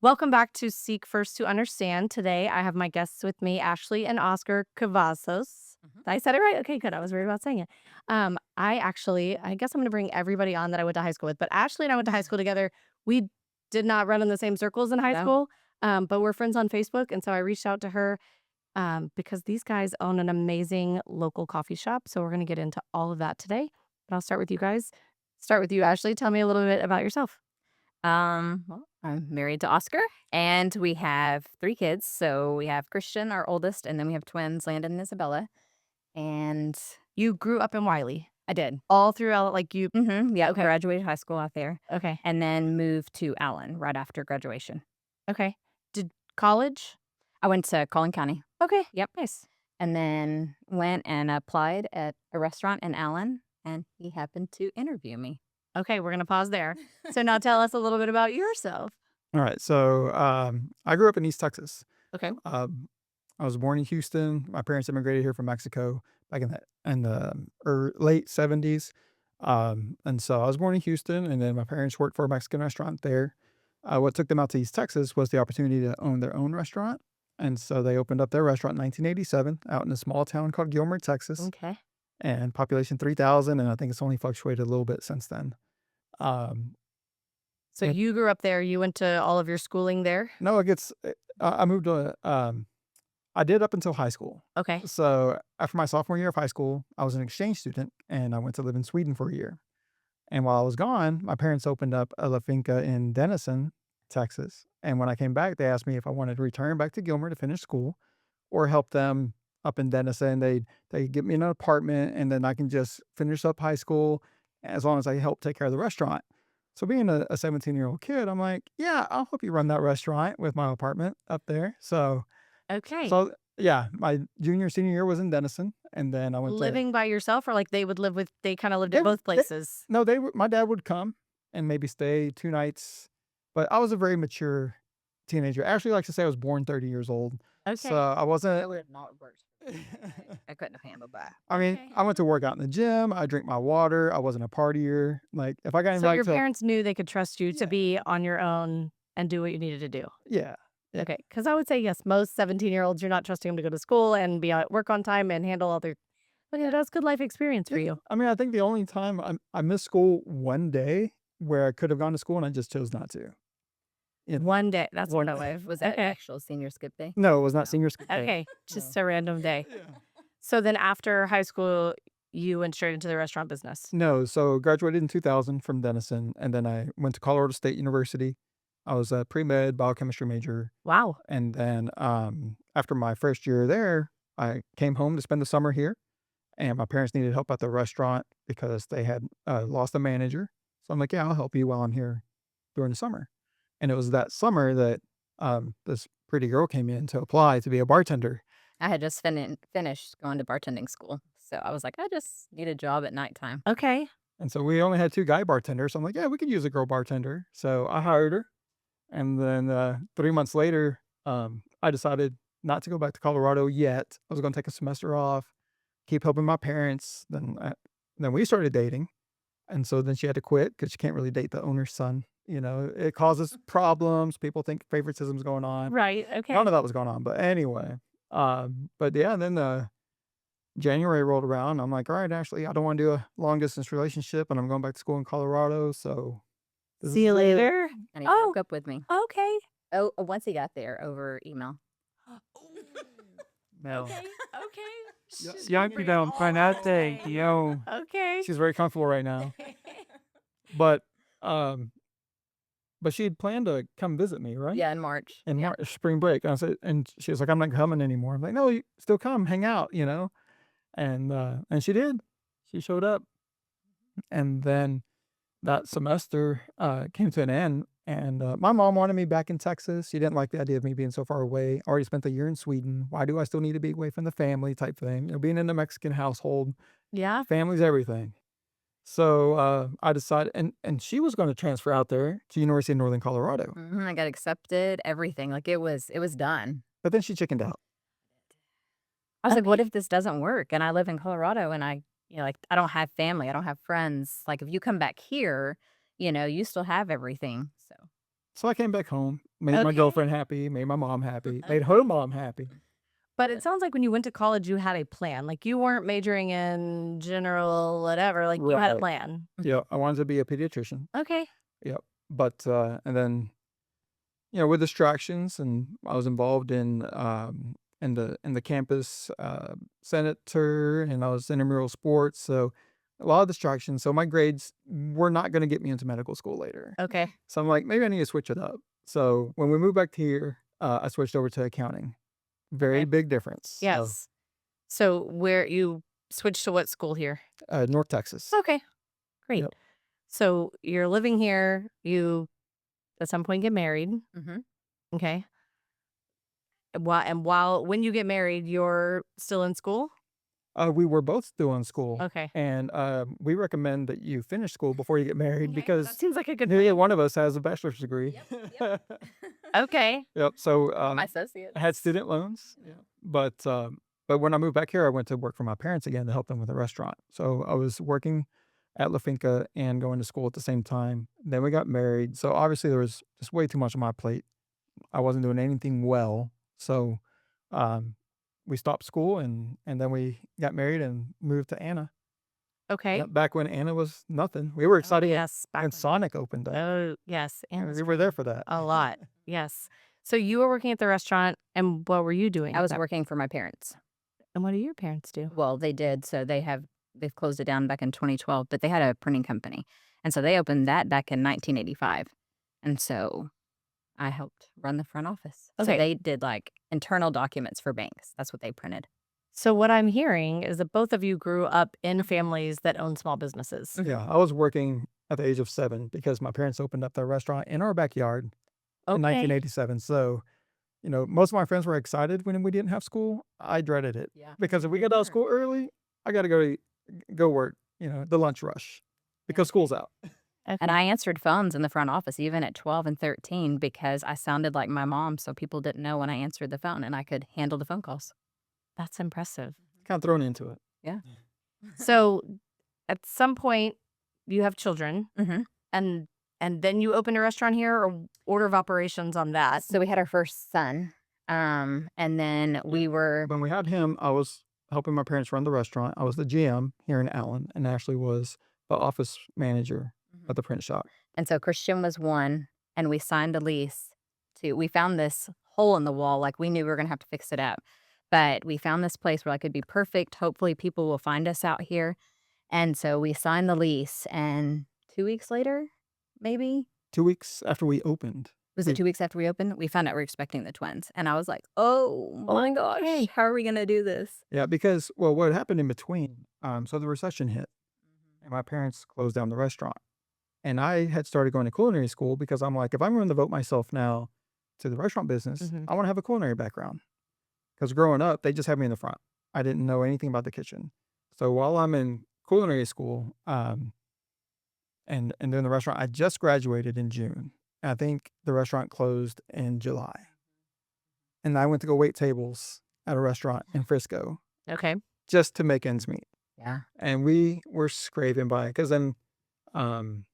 Welcome back to Seek First to Understand. Today, I have my guests with me, Ashley and Oscar Cavazos. Mhm. I said it right? Okay, good. I was worried about saying it. I guess I'm going to bring everybody on that I went to high school with, but Ashley and I went to high school together. We did not run in the same circles in high No. school, but we're friends on Facebook. And so I reached out to her because these guys own an amazing local coffee shop. So we're going to get into all of that today. But I'll start with you guys. Start with you, Ashley. Tell me a little bit about yourself. Well, I'm married to Oscar, and we have 3 kids. So we have Christian, our oldest, and then we have twins, Landon and Isabella. And You grew up in Wiley I did. all throughout, like you. Yeah, Okay. graduated high school out there, Okay. and then moved to Allen right after graduation. Okay. Did college? I went to Collin County. Okay. Yep. Nice. And then went and applied at a restaurant in Allen, and he happened to interview me. Okay, we're gonna pause there. So now tell us a little bit about yourself. All right. So I grew up in East Texas. Okay. Um, I was born in Houston. My parents immigrated here from Mexico back in the late 70s. And so I was born in Houston, and then my parents worked for a Mexican restaurant there. What took them out to East Texas was the opportunity to own their own restaurant. And so they opened up their restaurant in 1987 out in a small town called Gilmer, Texas, Okay. and population 3,000. And I think it's only fluctuated a little bit since then. Um, So you grew up there. You went to all of your schooling there. No, it gets I moved to, I did up until high school. Okay. So after my sophomore year of high school, I was an exchange student and I went to live in Sweden for a year. And while I was gone, my parents opened up a La Finca in Denison, Texas. And when I came back, they asked me if I wanted to return back to Gilmer to finish school or help them up in Denison. They get me an apartment and then I can just finish up high school as long as I help take care of the restaurant. So being a 17-year-old kid, I'm like, yeah, I'll help you run that restaurant with my apartment up there. So Okay. so yeah, my junior, senior year was in Denison. And then I went to, Living by yourself, or like they would live with? They kind of lived they, at both they, places. no, they would, my dad would come and maybe stay 2 nights, but I was a very mature teenager. Ashley likes to say I was born 30 years old. So Okay. I That wasn't, would have not worked for me. I couldn't have handled that. I mean, Okay. I went to work out in the gym. I drink my water. I wasn't a partier. Like if I got So your invited to, parents knew they could trust you to yeah, be on your own and do what you needed to do. yeah, yeah, Okay. Because I would say yes, most 17-year-olds, you're not trusting them to go to school and be at work on time and handle all their. But yeah, that's good life experience yeah. for you. I mean, I think the only time I missed school one day where I could have gone to school and I just chose not to. You know, One day. That's one no day. way. Was that Okay. actual senior skip day? No, it was not No. senior school day. Okay. No. Just a random day. Yeah. So then after high school, you went straight into the restaurant business. No, so graduated in 2000 from Denison, and then I went to Colorado State University. I was a pre-med biochemistry major, Wow. and then after my first year there, I came home to spend the summer here, and my parents needed help at the restaurant because they had lost a manager. So I'm like, yeah, I'll help you while I'm here during the summer. And it was that summer that this pretty girl came in to apply to be a bartender. I had just finished going to bartending school, so I was like, "I just need a job at nighttime." Okay. And so we only had 2 guy bartenders. So I'm like, yeah, we could use a girl bartender. So I hired her. And then 3 months later, I decided not to go back to Colorado yet. I was going to take a semester off, keep helping my parents. Then we started dating. And so then she had to quit because she can't really date the owner's son. You know, it causes problems. People think favoritism's going on. Right. Okay. None of that was going on. But anyway, but yeah, then January rolled around. I'm like, all right, Ashley, I don't want to do a long distance relationship, and I'm going back to school in Colorado. So this See you is it. later. And he Oh, broke up with me. okay. Oh, once he got there over email. No. Okay. Okay. Yeah, Just yeah, bring you it don't all find the out day, way. yo. Okay. She's very comfortable right now. But um, but she had planned to come visit me, right? Yeah, in March. In Yeah. March, spring break. And she was like, I'm not coming anymore. I'm like, no, you still come, hang out, you know? And she did. She showed up. And then that semester came to an end. And my mom wanted me back in Texas. She didn't like the idea of me being so far away. I already spent a year in Sweden. Why do I still need to be away from the family type thing? You know, being in a Mexican household, Yeah. family's everything. So I decided, and she was going to transfer out there to University of Northern Colorado. I got accepted, everything. Like it was done. But then she chickened out. I was like, what Okay. if this doesn't work? And I live in Colorado and like I don't have family. I don't have friends. Like if you come back here, you still have everything. So So I came back home, made my Okay. girlfriend happy, made my mom happy, made her mom happy. But it sounds like when you went to college, you had a plan. Like, you weren't majoring in general whatever, like, you had a Right. plan. Yeah, I wanted to be a pediatrician. Okay. Yep. But and then with distractions, and I was involved in the campus senator, and I was intramural sports, so a lot of distractions. So my grades were not going to get me into medical school later. Okay. So I'm like, maybe I need to switch it up. So when we moved back here, I switched over to accounting. Very Okay. big difference. So, Yes. So where you switched to what school here? North Texas. Okay. Great. Yep. So you're living here. You at some point get married. Mm-hmm. Okay. When you get married, you're still in school? We were both still in school, Okay. and we recommend that you finish school before you get married That because seems like a good nearly one of us has a bachelor's degree. Okay. Yep. So My associate. I had student loans. Yeah. But when I moved back here, I went to work for my parents again to help them with a restaurant. So I was working at La Finca and going to school at the same time. Then we got married. So obviously there was just way too much on my plate. I wasn't doing anything well. So um, we stopped school, and then we got married and moved to Anna. Okay. Yep, back when Anna was nothing. We were excited Yes. when Sonic opened up. Oh, yes. And And we were there for that. a lot. Yes. So you were working at the restaurant, and what were you doing? I was working for my parents. And what do your parents do? Well, they did. So they've closed it down back in 2012, but they had a printing company. And so they opened that back in 1985. And so I helped run the front office. So Okay. they did like internal documents for banks. That's what they printed. So what I'm hearing is that both of you grew up in families that own small businesses. Yeah, I was working at the age of 7 because my parents opened up their restaurant in our backyard in Okay. 1987. So, most of my friends were excited when we didn't have school. I dreaded it Yeah. because if we get out of school early, I got to go work, the lunch rush because school's out. Okay. And I answered phones in the front office, even at 12 and 13, because I sounded like my mom. So people didn't know when I answered the phone and I could handle the phone calls. That's impressive. Kind of thrown into it. Yeah. So at some point you have children, Mm-hmm. and then you opened a restaurant here, or order of operations on that? So we had our first son. And then we were, When we had him, I was helping my parents run the restaurant. I was the GM here in Allen, and Ashley was the office manager at the print shop. and so Christian was 1, and we signed a lease we found this hole in the wall. Like we knew we were going to have to fix it up. But we found this place where like it'd be perfect. Hopefully people will find us out here. And so we signed the lease, and 2 weeks later, maybe, 2 weeks after we opened. was it 2 weeks after we opened? We found out we're expecting the twins. And I was like, oh my gosh, how are we going to do this? Yeah, because, well, what happened in between, so the recession hit, and my parents closed down the restaurant. And I had started going to culinary school because I'm like, if I'm going to devote myself now to the restaurant business, Mhm. I want to have a culinary background. Because growing up, they just had me in the front. I didn't know anything about the kitchen. So while I'm in culinary school and doing the restaurant, I just graduated in June. I think the restaurant closed in July. And I went to go wait tables at a restaurant in Frisco Okay. just to make ends meet. Yeah. And we were scraping by because then, um,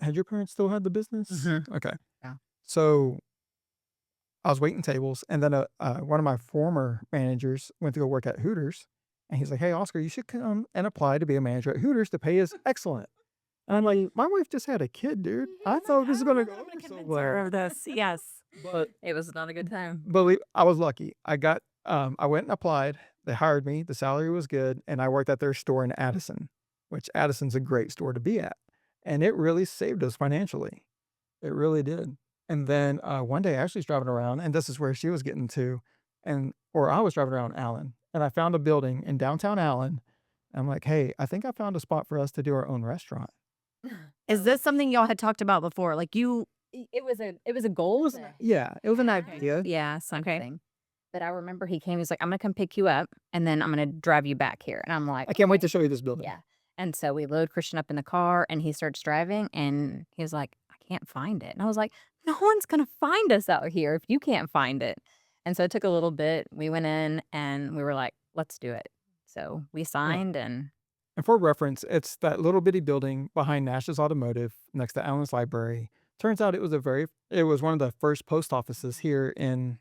had your parents still had the business? Mhm. Okay. Yeah. So I was waiting tables, and then one of my former managers went to go work at Hooters, and he's like, "Hey, Oscar, you should come and apply to be a manager at Hooters. The pay is excellent." And I'm like, "My wife just had a kid, dude. I thought this was gonna go somewhere." Of this, yes. But It was not a good time. I was lucky. I went and applied. They hired me. The salary was good, and I worked at their store in Addison, which Addison's a great store to be at, and it really saved us financially. It really did. And then one day, Ashley's driving around, and this is where she was getting to, or I was driving around Allen, and I found a building in downtown Allen. I'm like, "Hey, I think I found a spot for us to do our own restaurant." Is this something y'all had talked about before? Like you It was a goal. Yeah, it was an idea. Yeah, something. But I remember he came, he's like, I'm going to come pick you up, and then I'm going to drive you back here. And I'm like, I can't wait to show you this building. yeah. And so we load Christian up in the car, and he starts driving, and he was like, I can't find it. And I was like, no one's going to find us out here if you can't find it. And so it took a little bit. We went in, and we were like, let's do it. So we signed, and And for reference, it's that little bitty building behind Nash's Automotive next to Allen's Library. Turns out it was one of the first post offices here in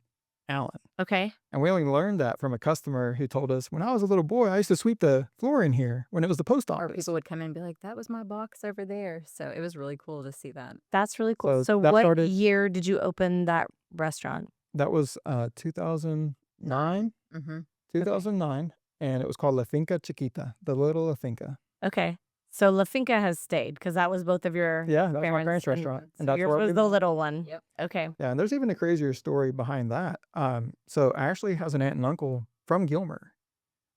Allen. Okay. And we only learned that from a customer who told us, when I was a little boy, I used to sweep the floor in here when it was the post Or office. people would come in and be like, "That was my box over there." So it was really cool to see that. That's really cool. So So that what started, year did you open that restaurant? that was 2009, Mhm. 2009. And it was called La Finca Chiquita, the little La Finca. Okay. So La Finca has stayed because that was both of your Yeah, that was my parents, parents' restaurant. and And so that's yours where was we the met. little one. Yep. Okay. Yeah, and there's even a crazier story behind that. So Ashley has an aunt and uncle from Gilmer.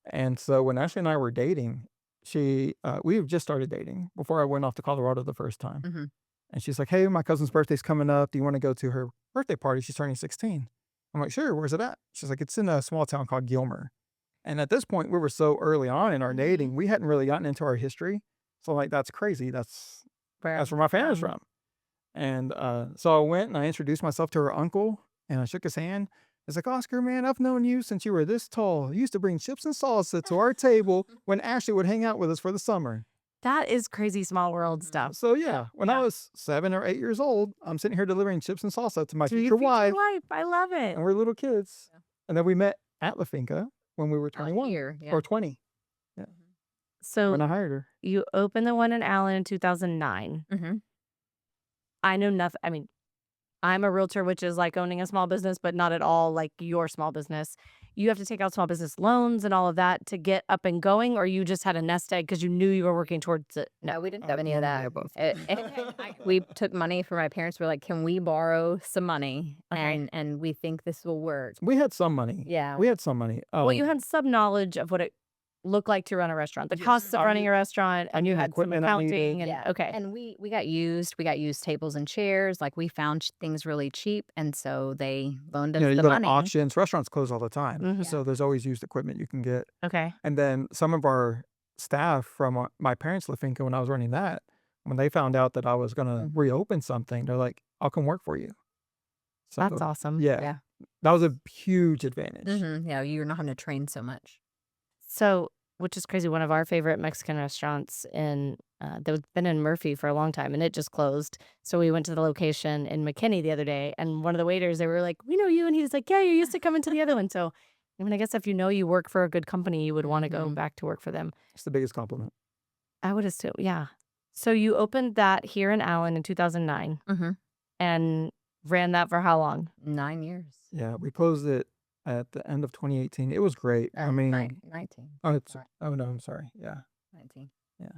And so when Ashley and I were dating, we have just started dating before I went off to Colorado the first time. Mhm. And she's like, "Hey, my cousin's birthday's coming up. Do you want to go to her birthday party? She's turning 16." I'm like, "Sure, where's it at?" She's like, "It's in a small town called Gilmer." And at this point, we were so early on in our dating, we hadn't really gotten into our history. So like, that's crazy. That's Where where my family's from? from. And so I went and I introduced myself to her uncle and I shook his hand. He's like, "Oscar, man, I've known you since you were this tall. You used to bring chips and salsa to our table when Ashley would hang out with us for the summer." That is crazy small world Mhm. stuff. So yeah, when I Yeah. was 7 or 8 years old, I'm sitting here delivering chips and salsa to my To your future future wife, wife. I love it. and we're little kids. Yeah. And then we met at La Finca when we were Out 21 here, yeah. or 20. Yeah, Mhm. So when I hired her. you opened the one in Allen in 2009. Mhm. I know nothing. I mean, I'm a realtor, which is like owning a small business, but not at all like your small business. You have to take out small business loans and all of that to get up and going, or you just had a nest egg because you knew you were working towards it. No. No, we didn't have any of None that. both. We took money from my parents. We're like, "Can we borrow some money? Okay. And we think this will work." We had some money. Yeah. We had some money. Well, you had some knowledge of what it looked like to run a restaurant, the Yes. costs of I running knew- a restaurant, I and knew you the had some equipment I needed. accounting. And Yeah. okay. And we got used tables and chairs. Like we found things really cheap, and so they loaned us You the go to money. auctions, restaurants close all the time. Mhm. So there's always used equipment you can get. Okay. And then some of our staff from my parents' La Finca, when I was running that, when they found out that I was going to Mhm. reopen something, they're like, "I'll come work for you." That's So awesome. yeah, Yeah. that was a huge advantage. Yeah, you're not having to train so much. So, which is crazy. One of our favorite Mexican restaurants they've been in Murphy for a long time, and it just closed. So we went to the location in McKinney the other day, and one of the waiters, they were like, "We know you," and he was like, "Yeah, you used to come into the other one." So, I mean, I guess if you know you work for a good company, you would want to go Mhm. back to work for them. It's the biggest compliment. I would assume, yeah. So you opened that here in Allen in 2009 Mhm. and ran that for how long? 9 years. Yeah, we closed it at the end of 2018. It was great. I mean, 19. Sorry. Oh no, I'm sorry. Yeah, 19. yeah,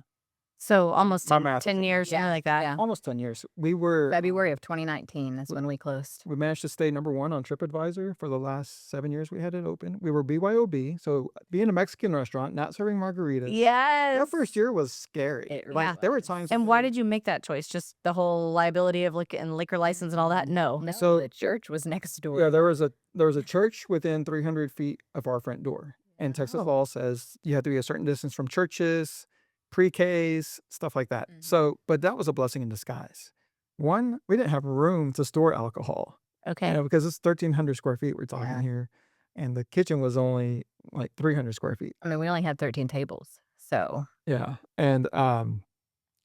So almost my 10, math 10 is years, something like that. Yeah. almost 10 years. We were February of 2019 is when we closed. we managed to stay #1 on TripAdvisor for the last 7 years we had it open. We were BYOB, so being a Mexican restaurant, not serving margaritas. That Yes. first year was scary. It really Like there were was. times. And why did you make that choice? Just the whole liability of liquor license and all that? No. No, So- the church was next door. Yeah, there was a church within 300 feet of our front door, and Texas Oh. law says you have to be a certain distance from churches, pre-Ks, stuff like that. Mhm. So, but that was a blessing in disguise. One, we didn't have room to store alcohol, Okay. because it's 1,300 square feet we're talking Yeah. here, and the kitchen was only like 300 square feet. I mean, we only had 13 tables. So, Yeah, and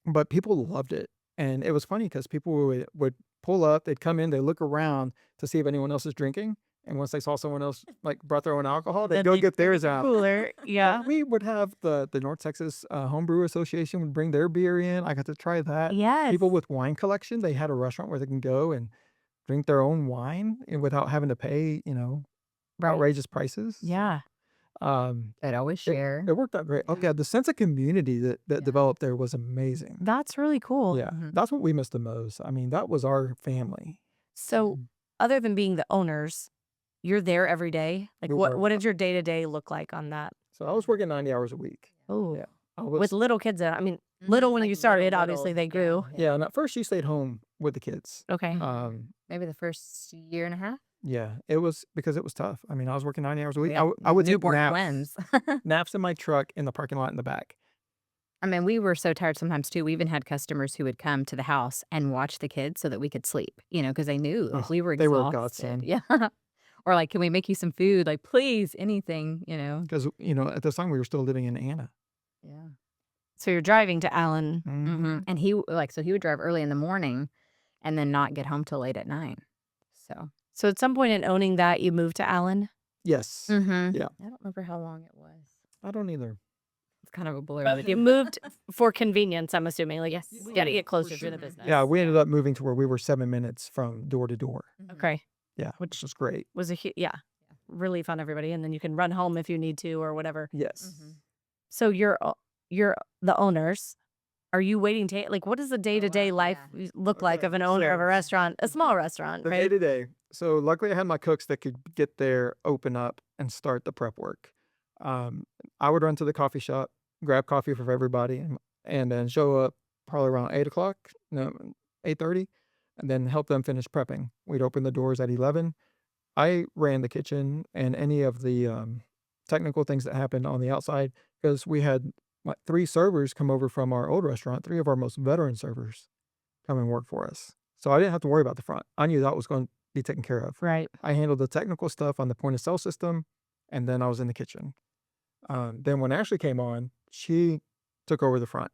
but people loved it, and it was funny because people would pull up, they'd come in, they look around to see if anyone else is drinking, and once they saw someone else like brought their own alcohol, they'd Then go they get theirs out. Cooler. Yeah. We would have the North Texas Homebrew Association would bring their beer in. I got to try that. Yes. People with wine collection, they had a restaurant where they can go and drink their own wine and without having to pay, Right. outrageous prices. Yeah. they'd always share. It worked out great. Oh yeah, the sense of community that Yeah. developed there was amazing. That's really cool. Yeah, Mhm. that's what we missed the most. I mean, that was our family. So, other than being the owners, you're there every day. Like, We what were. what did your day to day look like on that? So I was working 90 hours a week. Oh, Yeah, I was. with little kids. I mean, Mhm. little when Like you started. little, Obviously, they grew. Yeah, and at first she stayed home with the kids. Okay. Maybe the first year and a half. Yeah, it was because it was tough. I mean, I was working 90 hours a week. We had I would take newborn naps, twins. naps in my truck in the parking lot in the back. I mean, we were so tired sometimes too. We even had customers who would come to the house and watch the kids so that we could sleep, because they knew Oh, we were they were a exhausted. godsend. Yeah. Or like, can we make you some food? Like, please, anything, Because, at this time we were still living in Anna. Yeah. So you're driving to Allen. Mhm. And he would drive early in the morning and then not get home till late at night. So at some point in owning that, you moved to Allen? Yes. Mm-hmm. Yeah. I don't remember how long it was. I don't either. It's kind of a blur. But you moved for convenience, I'm assuming. Like, Yes. we got to get closer to the business. Yeah, we ended up moving to where we were 7 minutes from door to door. Okay. Yeah, which was great. Was relief on everybody. And then you can run home if you need to or whatever. Yes. So you're the owners. Are you waiting to, like, what does the day-to-day life look like of an owner of a restaurant, a small restaurant, The right? day-to-day. So luckily I had my cooks that could get there, open up, and start the prep work. I would run to the coffee shop, grab coffee for everybody, and then show up probably around 8 o'clock, no, 8:30, and then help them finish prepping. We'd open the doors at 11. I ran the kitchen and any of the technical things that happened on the outside because we had like 3 servers come over from our old restaurant, 3 of our most veteran servers come and work for us. So I didn't have to worry about the front. I knew that was going to be taken care of. Right. I handled the technical stuff on the point of sale system, and then I was in the kitchen. Then when Ashley came on, she took over the front.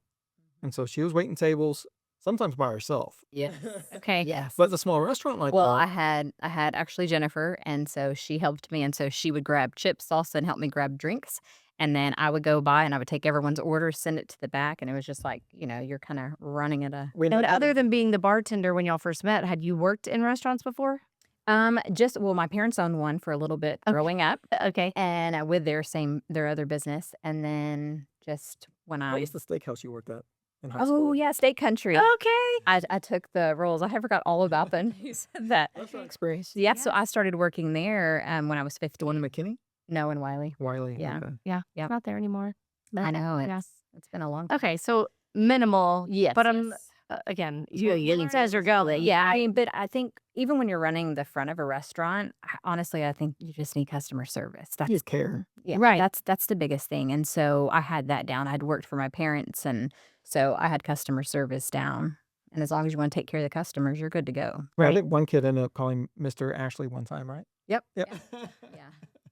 And so she was waiting tables, sometimes by herself. Yes. Okay. Yes. But the small restaurant like Well, that. I had actually Jennifer, and so she helped me, and so she would grab chips, salsa, and help me grab drinks, and then I would go by and I would take everyone's order, send it to the back, and it was just like, you're kind of running at a. We And ended up other than being the bartender when y'all first met, had you worked in restaurants before? My parents owned one for a little bit growing up, Okay. and with their other business, and then just when What I. was the steakhouse you worked at in high school? Oh yeah, Steak Country. Okay. I took the roles. I forgot all about them. You said that. That's an experience. Yeah, so I started working there when I was The 15. one in McKinney? No, in Wiley. Wiley. Yeah. Okay. Yeah. Yep. Not there anymore. I know Yeah. it's been a long time. Okay. So minimal. Yes, But yes. again, you learn as you're going. Yeah, I mean, but I think even when you're running the front of a restaurant, honestly, I think you just need customer service. You just care. Yeah, Right. That's the biggest thing. And so I had that down. I'd worked for my parents, and so I had customer service down. And as long as you want to take care of the customers, you're good to go. Right. I think one kid ended up calling Mr. Ashley one time, right? Yep. Yep.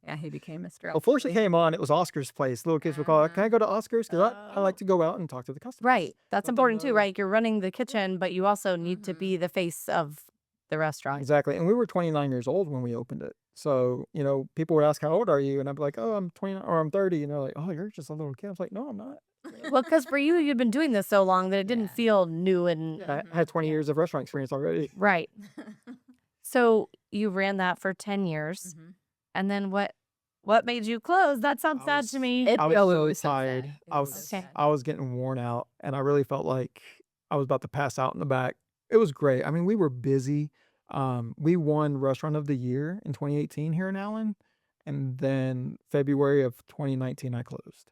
Yeah, he became Mr. Before she came on, it was Oscar's place. Little kids would call, can I go to Oscar's? Because I like to go out and talk to the customers. Right. That's Let them important too, know. right? You're running the kitchen, but you also need to be the face of the restaurant. Exactly. And we were 29 years old when we opened it. So, people would ask, how old are you? And I'd be like, oh, I'm 29 or I'm 30. And they're like, oh, you're just a little kid. I was like, no, I'm not. Well, because for you, you'd been doing this so long that it didn't feel new and I had 20 years of restaurant experience already. right. So you ran that for 10 years. Mhm. And then what made you close? That sounds I sad was- to me. It I was really so tired. Okay. I was getting worn out, and I really felt like I was about to pass out in the back. It was great. I mean, we were busy. We won Restaurant of the Year in 2018 here in Allen, and then February of 2019 I closed.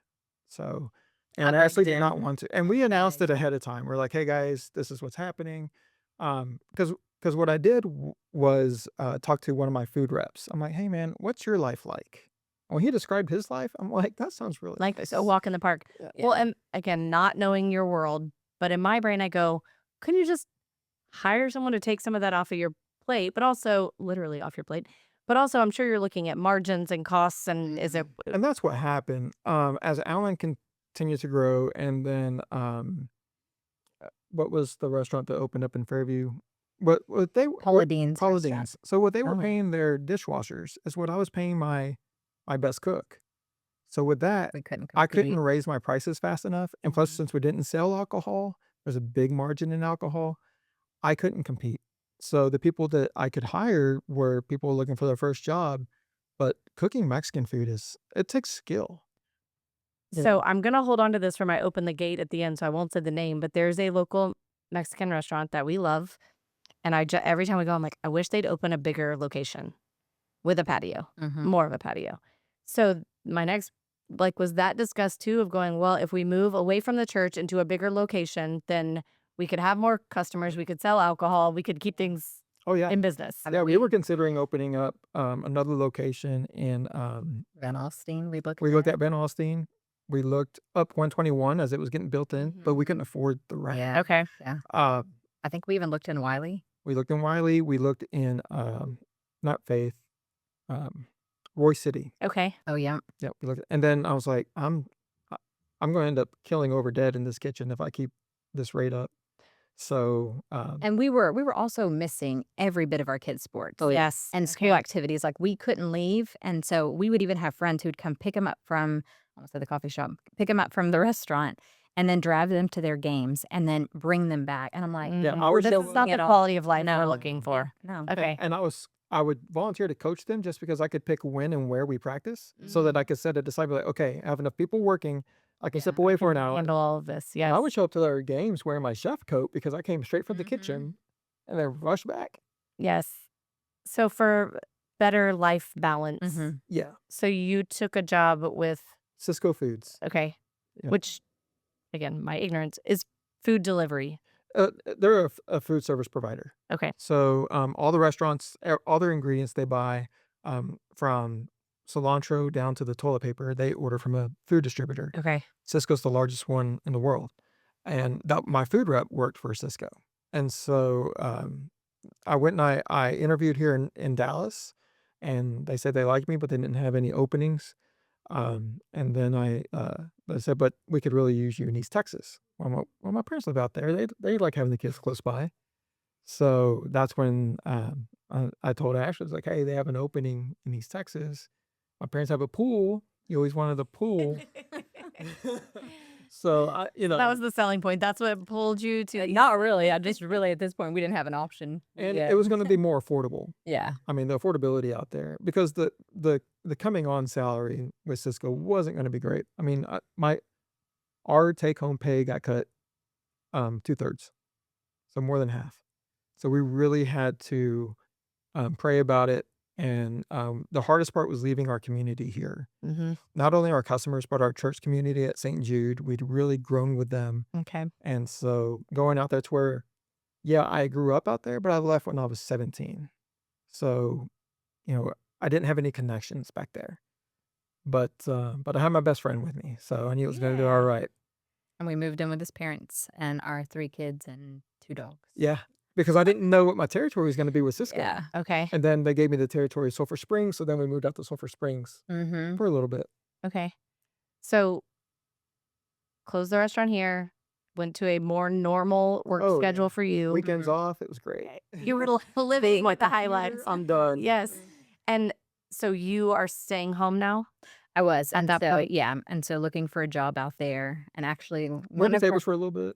So, and I actually did not want to. And we announced it ahead of time. We're like, hey guys, this is what's happening. Because what I did was talk to one of my food reps. I'm like, hey man, what's your life like? When he described his life, I'm like, that sounds really Like nice. a walk in the park. Yeah. Well, and again, not knowing your world, but in my brain, I go, couldn't you just hire someone to take some of that off of your plate, but also literally off your plate? But also, I'm sure you're looking at margins and costs, and is it And that's what happened. As Allen continued to grow, and then what was the restaurant that opened up in Fairview? What they Paula Dean's Paula restaurant. Dean's. So what they were Oh. paying their dishwashers is what I was paying my best cook. So with that, We couldn't I compete. couldn't raise my prices fast enough. And plus, Mhm. since we didn't sell alcohol, there's a big margin in alcohol. I couldn't compete. So the people that I could hire were people looking for their first job. But cooking Mexican food it takes skill. so I'm going to hold on to this for my open the gate at the end, so I won't say the name, but there's a local Mexican restaurant that we love. And every time we go, I'm like, I wish they'd open a bigger location with a patio, Mhm. more of a patio. So my next, was that discussed too of going, well, if we move away from the church into a bigger location, then we could have more customers, we could sell alcohol, we could keep things Oh yeah. in business. Yeah, we were considering opening up another location in Van Alstyne, we looked we looked at Ben Austin. We looked up 121 as it was getting built in, but we Mhm. couldn't afford the rent. Yeah. Okay. Uh, I think we even looked in Wiley. we looked in Wiley. We looked in not Faith, Roy City. Okay. Oh yeah. Yeah, we looked, and then I was like, I'm going to end up killing over dead in this kitchen if I keep this rate up. So, And we were also missing every bit of our kids' sports Yes. and school activities. Like, we couldn't leave, and so we would even have friends who'd come pick them up from, I almost said the coffee shop, pick them up from the restaurant, and then drive them to their games, and then bring them back. And I'm like, yeah, Mhm. I was This is not the it all. quality of life we're No. looking for. No. Okay. and I would volunteer to coach them just because I could pick when and where we practice, so that I could set it aside. Be like, okay, I have enough people working. I can step Yeah, away I for can an hour. handle all of this. And I Yes. would show up to their games wearing my chef coat because I came straight from the Mhm. kitchen, and then rush back. Yes. So for better life balance, Mhm. Yeah, so you took a job with, Cisco Foods. okay, Yeah. which again, my ignorance is food delivery. They're a food service provider. Okay. So, all the restaurants, all their ingredients they buy, from cilantro down to the toilet paper, they order from a food distributor. Okay. Cisco's the largest one in the world, and that my food rep worked for Cisco, and so I went and I interviewed here in Dallas, and they said they liked me, but they didn't have any openings. And then they said, but we could really use you in East Texas. Well, my parents live out there. They like having the kids close by. So that's when I told Ashley, I was like, hey, they have an opening in East Texas. My parents have a pool. You always wanted a pool. So That was the selling point. That's what pulled you to. Not really. I just really, at this point, we didn't have an option. and yet. it was going to be more affordable. Yeah. I mean, the affordability out there, because the coming on salary with Cisco wasn't going to be great. I mean, our take home pay got cut 2/3, so more than half. So we really had to pray about it, and the hardest part was leaving our community here. Mm-hmm. Not only our customers, but our church community at St. Jude. We'd really grown with them, Okay. and so going out there to where, yeah, I grew up out there, but I left when I was 17. So, I didn't have any connections back there, but I had my best friend with me, so I knew it was going to do all right. And we moved in with his parents and our 3 kids and 2 dogs. Yeah, because I didn't know what my territory was going to be with Cisco. Yeah. Okay. And then they gave me the territory of Sulphur Springs, so then we moved out to Sulphur Springs Mm-hmm. for a little bit. Okay. So closed the restaurant here, went to a more normal work Oh, schedule yeah. for you. Weekends off, it was great. You were living with the highlights. I'm done. Yes. And so you are staying home now? I was. At And that so, point. yeah. And so looking for a job out there. And actually, Went one to of her, tables for a little bit.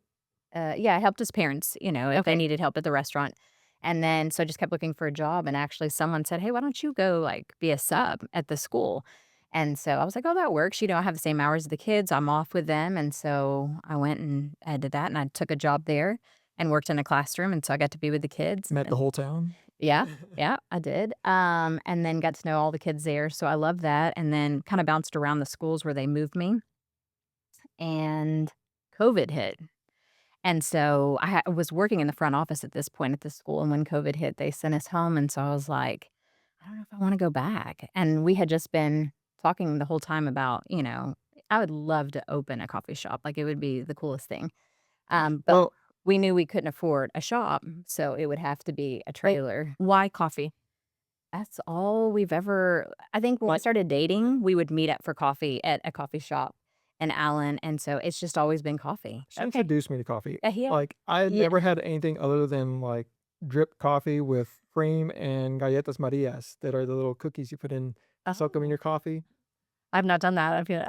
yeah, I helped his parents, if Okay. they needed help at the restaurant. And then, so I just kept looking for a job. And actually, someone said, hey, why don't you go be a sub at the school? And so I was like, oh, that works. I have the same hours as the kids. I'm off with them. And so I went and I did that. And I took a job there and worked in a classroom. And so I got to be with the kids. Met the whole town. Yeah, yeah, I did. And then got to know all the kids there. So I love that. And then kind of bounced around the schools where they moved me. And COVID hit. And so I was working in the front office at this point at the school. And when COVID hit, they sent us home. And so I was like, I don't know if I want to go back. And we had just been talking the whole time about, I would love to open a coffee shop. Like, it would be the coolest thing. But Well, we knew we couldn't afford a shop. So it would have to be a trailer. Why coffee? That's all we've ever. I think when we started dating, we would meet up for coffee at a coffee shop in Allen, and so it's just always been coffee. she introduced me to coffee. Yeah. Like, I had Yeah. never had anything other than drip coffee with cream and galletas Marias, that are the little cookies you put in, soak them in your coffee. I've not done that. I feel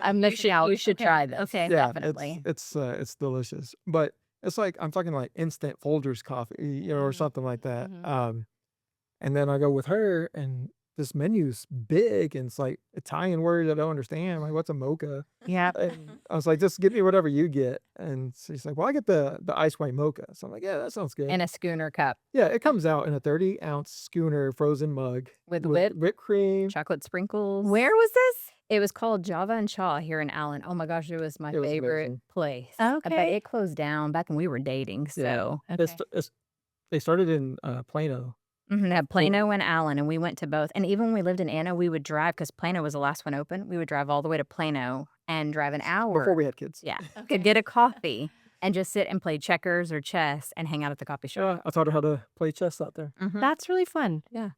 I'm You missing should, out. you should Okay. try this. Okay. Yeah, Definitely. it's delicious. But it's I'm talking instant Folgers coffee, or Mhm. something like that. Mhm. And then I go with her, and this menu's big, and it's Italian words I don't understand. I'm like, what's a mocha? Yeah. And I was like, just give me whatever you get. And she's like, well, I get the ice white mocha. So I'm like, yeah, that sounds good. In a schooner cup Yeah, it comes out in a 30-ounce schooner frozen mug with whipped cream. chocolate sprinkles. Where was this? It was called Java and Chaw here in Allen. Oh my gosh, it was my It was favorite amazing. place. But Okay. it closed down back when we were dating. So Okay. They started in Plano. At Plano and Allen, and we went to both. And even when we lived in Anna, we would drive because Plano was the last one open. We would drive all the way to Plano and drive an hour. Before we had kids. Yeah, Okay. could get a coffee and just sit and play checkers or chess and hang out at the coffee shop. Yeah, I taught her how to play chess out there. Mhm. That's really fun. Yeah.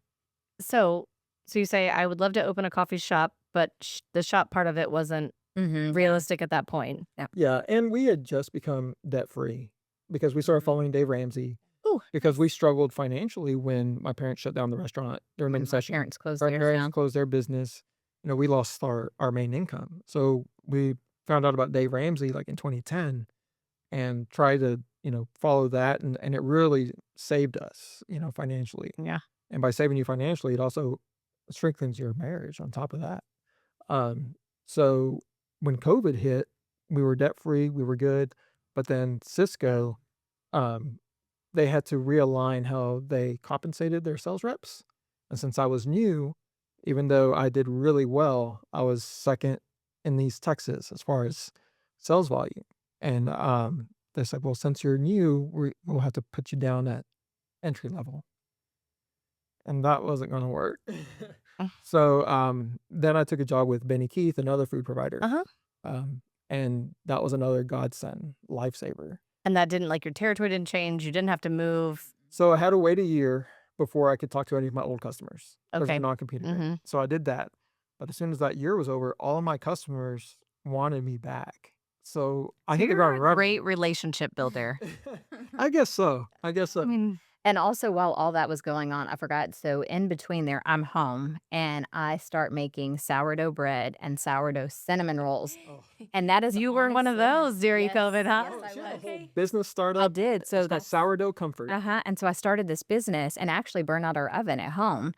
So you say, I would love to open a coffee shop, but the shop part of it wasn't realistic at that point. Yeah, and we had just become debt free because we started following Dave Ramsey Ooh. because we struggled financially when my parents shut down the restaurant during the My recession. parents closed Our theirs parents down. closed their business. We lost our main income. So we found out about Dave Ramsey like in 2010 and tried to, follow that. And it really saved us, financially. Yeah. And by saving you financially, it also strengthens your marriage on top of that. So when COVID hit, we were debt free, we were good. But then Cisco, they had to realign how they compensated their sales reps. And since I was new, even though I did really well, I was second in East Texas as far as sales volume. And they said, well, since you're new, we'll have to put you down at entry level. And that wasn't going to work. So then I took a job with Benny Keith, another food provider. Uh-huh. And that was another godsend, lifesaver. And that didn't, like, your territory didn't change. You didn't have to move. So I had to wait a year before I could talk to any of my old customers. There's Okay. a non-compete agreement. So I did that. But as soon as that year was over, all of my customers wanted me back. So I hit the You're ground a running. great relationship builder. I guess so. I mean, And also, while all that was going on, I forgot. So in between there, I'm home and I start making sourdough bread and sourdough cinnamon rolls. And that is you were one of honestly- those during Yes, COVID, huh? yes, I She had a was. whole business startup. I did. So It's called that's Sourdough Comfort. And so I started this business and actually burned out our oven at home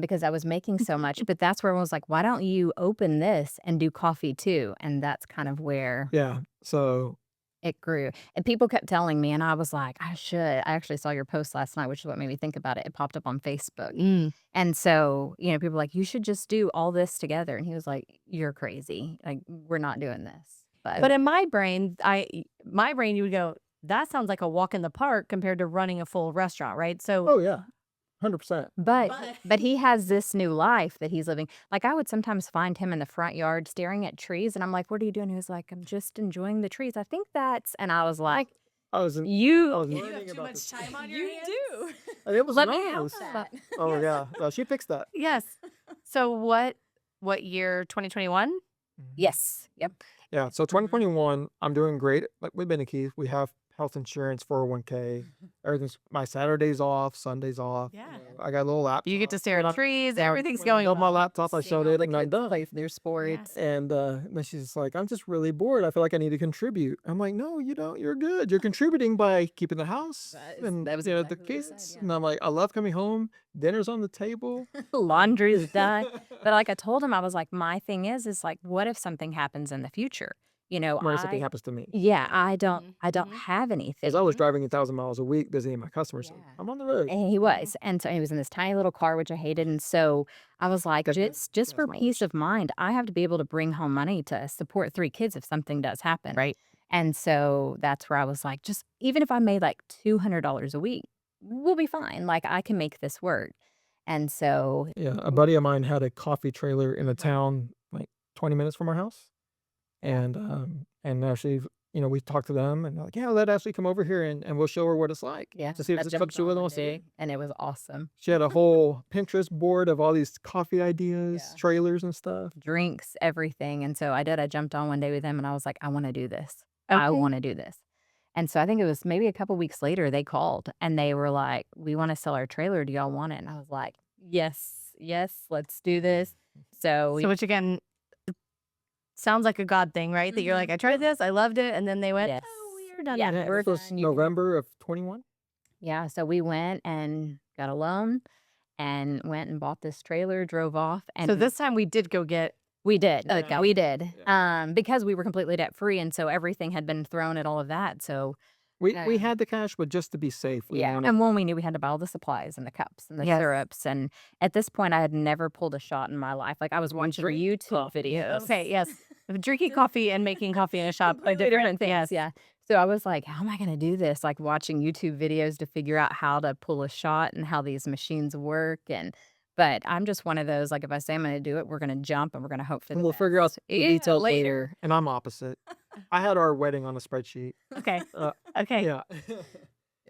because I was making so much. But that's where I was like, why don't you open this and do coffee too? And that's kind of where Yeah. So it grew. And people kept telling me, and I was like, I should. I actually saw your post last night, which is what made me think about it. It popped up on Facebook. Mm. And so, people were like, you should just do all this together. And he was like, you're crazy. Like, we're not doing this. But in my brain, you would go, that sounds like a walk in the park compared to running a full restaurant, right? So, oh yeah, 100%. But he has this new life that he's living. Like, I would sometimes find him in the front yard staring at trees, and I'm like, "What are you doing?" He was like, "I'm just enjoying the trees. I think that's." And I was like, I was "You, learning about this. time on you do." It was Let me nice. help that. Oh yeah, well, she fixed that. yes. So what year? 2021? Yes. Yep. Yeah, so 2021, I'm doing great. Like with Benny Keith, we have health insurance, 401k. Everything's my Saturdays off, Sundays off. Yeah. I got a little laptop. You get to stare When at I- trees. There- Everything's when I going got my well. laptop, I showed it, and I'm done. Play their sports. And then she's like, I'm just really bored. I feel like I need to contribute. I'm like, no, you don't. You're good. You're contributing by keeping the house and that was the exactly what I said, kids. yeah. And I'm like, I love coming home. Dinner's on the table. Laundry's done. But like I told him, I was like, my thing is like, what if something happens in the future? When something happens to me. Yeah, I don't Mhm. have anything. Because I was driving 1,000 miles a week visiting my customers. So Yeah. I'm on the road. And he was. And so he was in this tiny little car, which I hated. And so I was like, That's good. just for That's peace mileage. of mind, I have to be able to bring home money to support 3 kids if something does happen. Right. And so that's where I was like, just even if I made like $200 a week, we'll be fine. Like, I can make this work. And so, Yeah, a buddy of mine had a coffee trailer in a town like 20 minutes from our house. And Ashley, we talked to them and they're like, yeah, let Ashley come over here and we'll show her what it's like. yeah, To see if I it's jumped what she on really one wants to do. day, and it was awesome. She had a whole Pinterest board of all these coffee ideas, Yeah. trailers and stuff. Drinks, everything. And so I jumped on one day with him and I was like, I want to do this. I Okay. want to do this. And so I think it was maybe a couple weeks later they called and they were like, we want to sell our trailer. Do y'all want it? And I was like, yes, let's do this. So So which again sounds like a God thing, right? That you're like, I tried this, I loved it, and then they went, Yes. oh, we're done. Yeah, with it." we're This was done. November of 21. yeah, so we went and got a loan and went and bought this trailer, drove off. And So this time we did go get we did. Yeah. We did. Because we were completely debt free. And so everything had been thrown at all of that. So We Yeah. had the cash, but just to be safe, we wanted. And when we knew we had to buy all the supplies and the cups and the Yes. syrups. And at this point, I had never pulled a shot in my life. Like, I was watching drink YouTube coffee. videos. okay, yes. Drinking coffee and making coffee in a shop are Completely different things. things. Yeah. So I was like, how am I going to do this? Like, watching YouTube videos to figure out how to pull a shot and how these machines work. But I'm just one of those, like, if I say I'm going to do it, we're going to jump and we're going to hope for the We'll best. figure out the Yeah, details later. later. And I'm opposite. I had our wedding on a spreadsheet. Okay. Uh, Okay. yeah.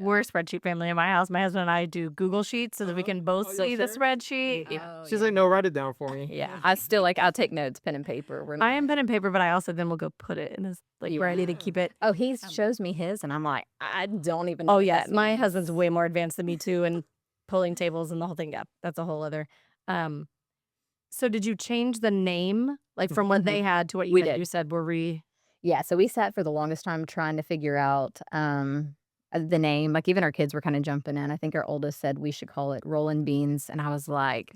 We're a spreadsheet family in my house. My husband and I do Google Sheets so that we can both see the spreadsheet. Oh, She's yeah. like, no, write it down for me. Yeah, I still I'll take notes, pen and paper. I am pen and paper, but I also then will go put it in this where I need to keep it. Oh, he shows me his, and I'm like, I don't even know Oh what yeah, this my means. husband's way more advanced than me too, and pulling tables and the whole thing. Yeah, that's a whole other. So did you change the name like from what they had to what you We had? did. You said Yeah, so we sat for the longest time trying to figure out the name. Like even our kids were kind of jumping in. I think our oldest said we should call it Rolling Beans, and I was like,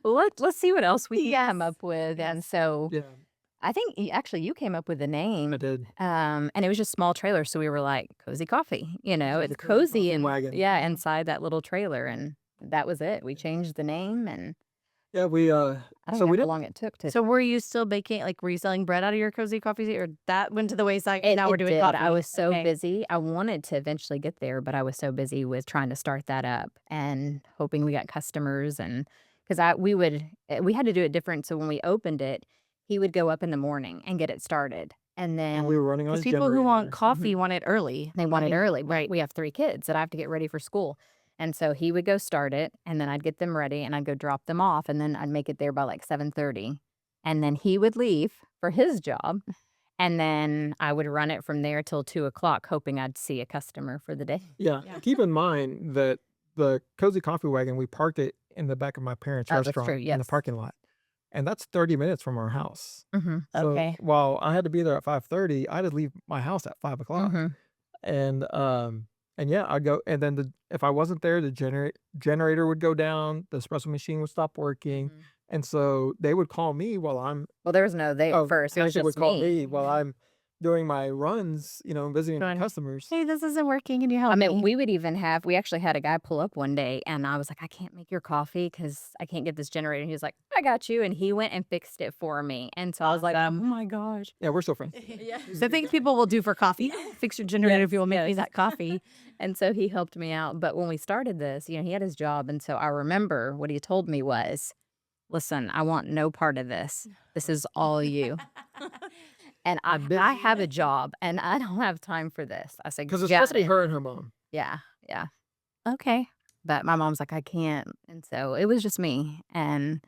let's see what else we can come up with. And so Yeah, I think actually you came up with the name. I did. And it was just small trailer, so we were like cozy coffee. It's The cozy coffee and wagon. yeah, inside that little trailer, and that was it. We changed the name, and Yeah, we I don't so know we how did. long it took to. So were you still baking? Like, were you selling bread out of your cozy coffee seat, or that went to the wayside? It, Now we're it doing did. coffee. I was so Okay. busy. I wanted to eventually get there, but I was so busy with trying to start that up and hoping we got customers. And because we had to do it different. So when we opened it, he would go up in the morning and get it started, and And then we were running on Because his people who want generator. coffee want it early. they want it early. Right. We have 3 kids that I have to get ready for school. And so he would go start it, and then I'd get them ready, and I'd go drop them off, and then I'd make it there by like 7:30. And then he would leave for his job, and then I would run it from there till 2 o'clock, hoping I'd see a customer for the day. Yeah, keep in mind that the cozy coffee wagon, we parked it in the back of my parents' Oh, that's restaurant true, in the yes. parking lot, and that's 30 minutes from our house. Mhm. So Okay. while I had to be there at 5:30, I had to leave my house at 5 o'clock. Mhm. And yeah, I'd go, and then if I wasn't there, the generator would go down, the espresso machine would stop working, Mhm. and so they would call me while I'm Well, there was no they at first. It was Ashley would just call me. me while I'm doing my runs, visiting Going, customers. hey, this isn't working. Can you help I mean, me? we would even we actually had a guy pull up one day, and I was like, I can't make your coffee because I can't get this generator. And he was like, I got you. And he went and fixed it for me. And so I was like, oh my gosh. Yeah, we're still friends. The things people will do for coffee. Fix your generator if you will make me that coffee. And so he helped me out. But when we started this, he had his job. And so I remember what he told me was, listen, I want no part of this. This is all you. And I have a job, and I don't have time for this. I said, Because it's "Got supposed to be it." her and her mom Yeah, yeah. Okay. But my mom's like, I can't. And so it was just me. And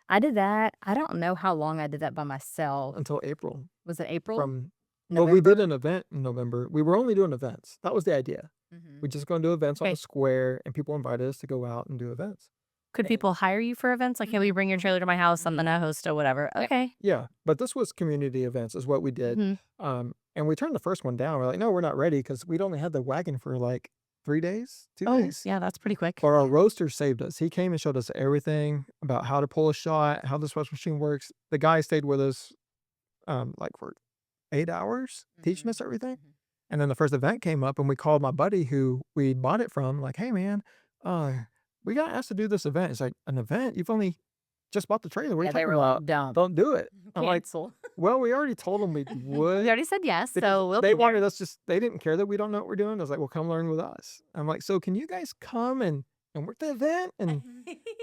I did that. I don't know how long I did that by myself. until April. Was it April? Well, we did an event in November. We were only doing events. That was the idea. Mhm. We're just going to do events on Okay. the square, and people invited us to go out and do events. Could people hire you for events? Like, can we bring your trailer to my house? I'm gonna host or whatever. Yep. Okay. Yeah, but this was community events is what we did. Mhm. And we turned the first one down. We're like, no, we're not ready because we'd only had the wagon for like 3 days, 2 Oh, days. yeah, that's pretty quick. But our roaster saved us. He came and showed us everything about how to pull a shot, how the espresso machine works. The guy stayed with us like for 8 hours, teaching Mhm. us everything. Mhm. And then the first event came up, and we called my buddy who we bought it from, like, hey man, we got asked to do this event. It's like, an event? You've only just bought the trailer. What are Yeah, you they talking were like, about? don't. Don't do it. I'm like, Cancel. well, we already told them we We would. already said yes, Because so we'll they be there. wanted us they didn't care that we don't know what we're doing. I was like, well, come learn with us. I'm like, so can you guys come and work the event